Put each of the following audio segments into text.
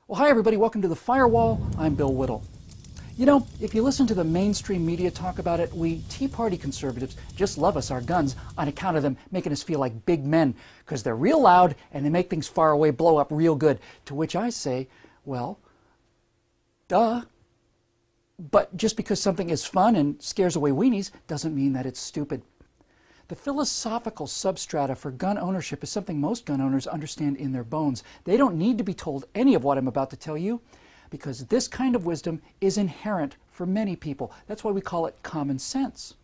Well, hi everybody, welcome to The Firewall. I'm Bill Whittle. You know, if you listen to the mainstream media talk about it, we Tea Party conservatives just love us our guns on account of them making us feel like big men, because they're real loud and they make things far away blow up real good. To which I say, well, duh. But just because something is fun and scares away weenies doesn't mean that it's stupid. The philosophical substrata for gun ownership is something most gun owners understand in their bones. They don't need to be told any of what I'm about to tell you, because this kind of wisdom is inherent for many people. That's why we call it common sense.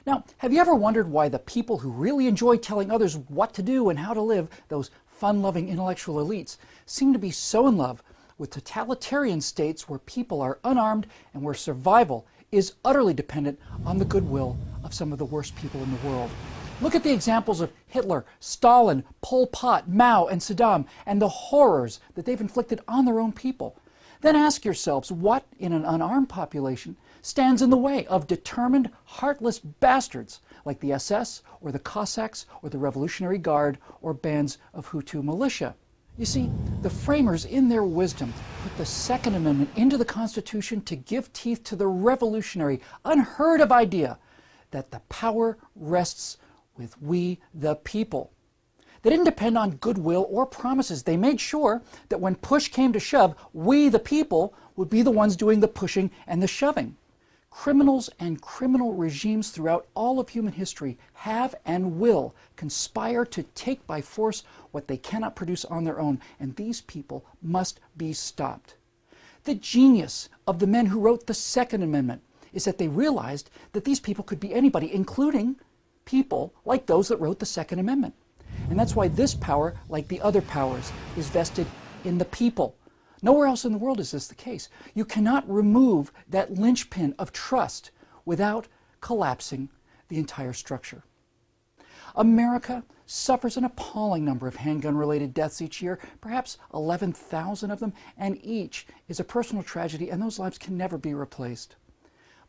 Now, have you ever wondered why the people who really enjoy telling others what to do and how to live, those fun-loving intellectual elites, seem to be so in love with totalitarian states where people are unarmed and where survival is utterly dependent on the goodwill of some of the worst people in the world? Look at the examples of Hitler, Stalin, Pol Pot, Mao, and Saddam, and the horrors that they've inflicted on their own people. Then ask yourselves what, in an unarmed population, stands in the way of determined, heartless bastards like the SS, or the Cossacks, or the Revolutionary Guard, or bands of Hutu militia. You see, the framers, in their wisdom, put the Second Amendment into the Constitution to give teeth to the revolutionary, unheard of idea that the power rests with we the people. They didn't depend on goodwill or promises. They made sure that when push came to shove, we the people would be the ones doing the pushing and the shoving. Criminals and criminal regimes throughout all of human history have and will conspire to take by force what they cannot produce on their own, and these people must be stopped. The genius of the men who wrote the Second Amendment is that they realized that these people could be anybody, including people like those that wrote the Second Amendment. And that's why this power, like the other powers, is vested in the people. Nowhere else in the world is this the case. You cannot remove that linchpin of trust without collapsing the entire structure. America suffers an appalling number of handgun-related deaths each year, perhaps 11,000 of them, and each is a personal tragedy, and those lives can never be replaced.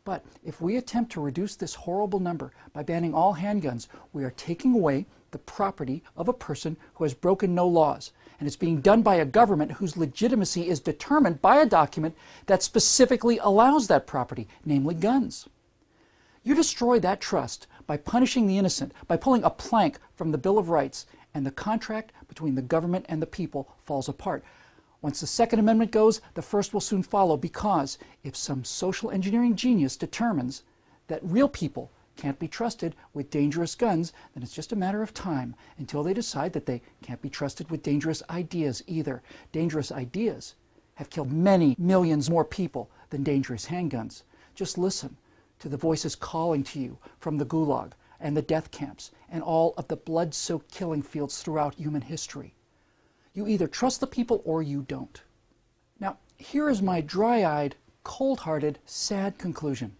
But if we attempt to reduce this horrible number by banning all handguns, we are taking away the property of a person who has broken no laws. And it's being done by a government whose legitimacy is determined by a document that specifically allows that property, namely guns. You destroy that trust by punishing the innocent, by pulling a plank from the Bill of Rights, and the contract between the government and the people falls apart. Once the Second Amendment goes, the First will soon follow, because if some social engineering genius determines that real people can't be trusted with dangerous guns, then it's just a matter of time until they decide that they can't be trusted with dangerous ideas either. Dangerous ideas have killed many millions more people than dangerous handguns. Just listen to the voices calling to you from the Gulag and the death camps and all of the blood-soaked killing fields throughout human history. You either trust the people or you don't. Now, here is my dry-eyed, cold-hearted, sad conclusion.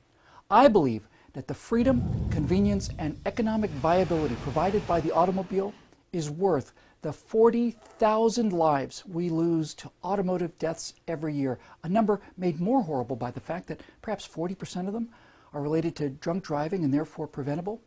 I believe that the freedom, convenience, and economic viability provided by the automobile is worth the 40,000 lives we lose to automotive deaths every year, a number made more horrible by the fact that perhaps 40% of them are related to drunk driving and therefore preventable.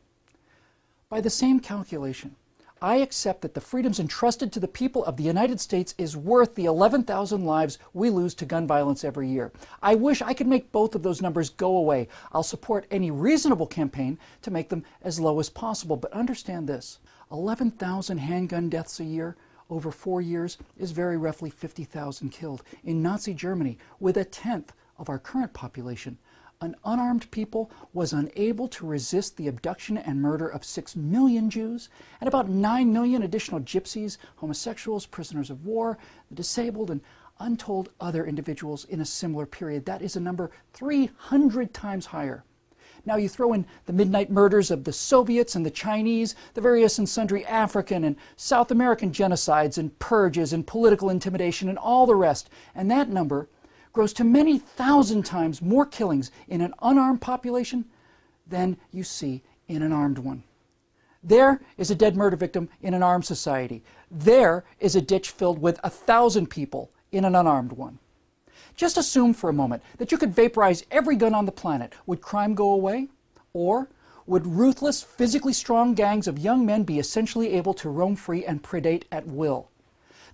By the same calculation, I accept that the freedoms entrusted to the people of the United States is worth the 11,000 lives we lose to gun violence every year. I wish I could make both of those numbers go away. I'll support any reasonable campaign to make them as low as possible. But understand this, 11,000 handgun deaths a year over 4 years is very roughly 50,000 killed. In Nazi Germany, with a tenth of our current population, an unarmed people was unable to resist the abduction and murder of 6 million Jews and about 9 million additional gypsies, homosexuals, prisoners of war, the disabled, and untold other individuals in a similar period. That is a number 300 times higher. Now you throw in the midnight murders of the Soviets and the Chinese, the various and sundry African and South American genocides and purges and political intimidation and all the rest, and that number grows to many thousand times more killings in an unarmed population than you see in an armed one. There is a dead murder victim in an armed society. There is a ditch filled with 1,000 people in an unarmed one. Just assume for a moment that you could vaporize every gun on the planet. Would crime go away? Or would ruthless, physically strong gangs of young men be essentially able to roam free and predate at will?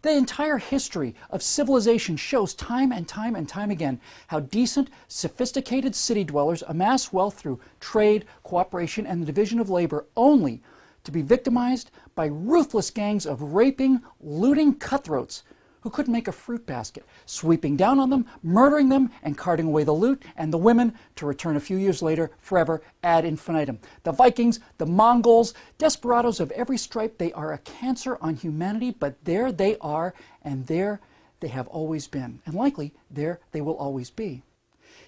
The entire history of civilization shows time and time and time again how decent, sophisticated city dwellers amass wealth through trade, cooperation, and the division of labor, only to be victimized by ruthless gangs of raping, looting cutthroats who couldn't make a fruit basket, sweeping down on them, murdering them, and carting away the loot and the women to return a few years later, forever, ad infinitum. The Vikings, the Mongols, desperados of every stripe, they are a cancer on humanity, but there they are, and there they have always been, and likely there they will always be.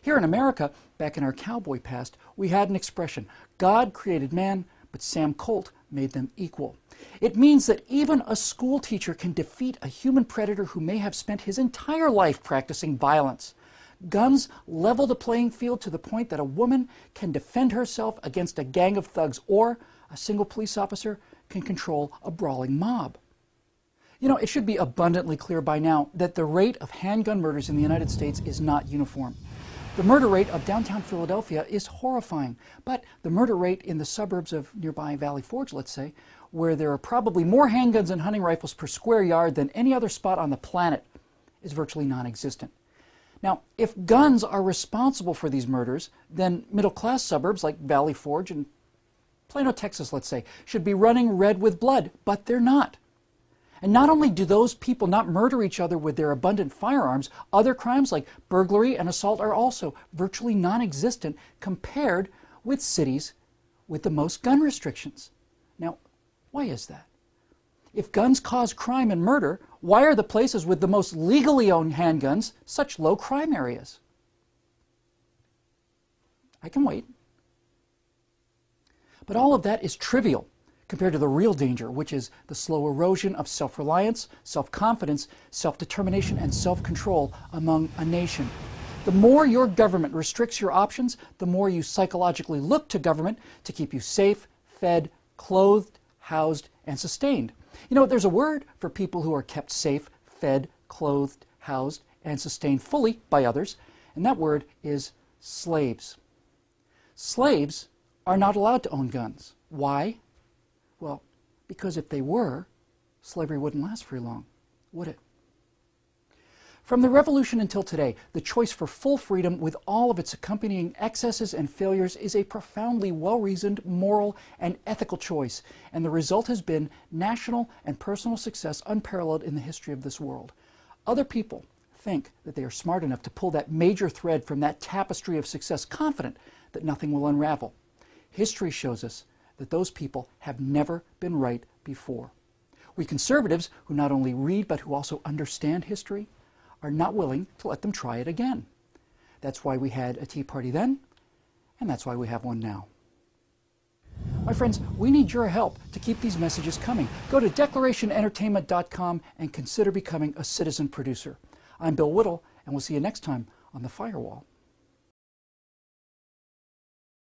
Here in America, back in our cowboy past, we had an expression: God created man, but Sam Colt made them equal. It means that even a school teacher can defeat a human predator who may have spent his entire life practicing violence. Guns level the playing field to the point that a woman can defend herself against a gang of thugs, or a single police officer can control a brawling mob. You know, it should be abundantly clear by now that the rate of handgun murders in the United States is not uniform. The murder rate of downtown Philadelphia is horrifying, but the murder rate in the suburbs of nearby Valley Forge, let's say, where there are probably more handguns and hunting rifles per square yard than any other spot on the planet, is virtually non-existent. Now, if guns are responsible for these murders, then middle-class suburbs like Valley Forge and Plano, Texas, let's say, should be running red with blood, but they're not. And not only do those people not murder each other with their abundant firearms, other crimes like burglary and assault are also virtually non-existent compared with cities with the most gun restrictions. Now, why is that? If guns cause crime and murder, why are the places with the most legally owned handguns such low crime areas? I can wait. But all of that is trivial compared to the real danger, which is the slow erosion of self-reliance, self-confidence, self-determination, and self-control among a nation. The more your government restricts your options, the more you psychologically look to government to keep you safe, fed, clothed, housed, and sustained. You know, there's a word for people who are kept safe, fed, clothed, housed, and sustained fully by others, and that word is slaves. Slaves are not allowed to own guns. Why? Well, because if they were, slavery wouldn't last very long, would it? From the Revolution until today, the choice for full freedom with all of its accompanying excesses and failures is a profoundly well-reasoned, moral, and ethical choice, and the result has been national and personal success unparalleled in the history of this world. Other people think that they are smart enough to pull that major thread from that tapestry of success, confident that nothing will unravel. History shows us that those people have never been right before. We conservatives, who not only read but who also understand history, are not willing to let them try it again. That's why we had a Tea Party then, and that's why we have one now. My friends, we need your help to keep these messages coming. Go to declarationentertainment.com and consider becoming a citizen producer. I'm Bill Whittle, and we'll see you next time on The Firewall.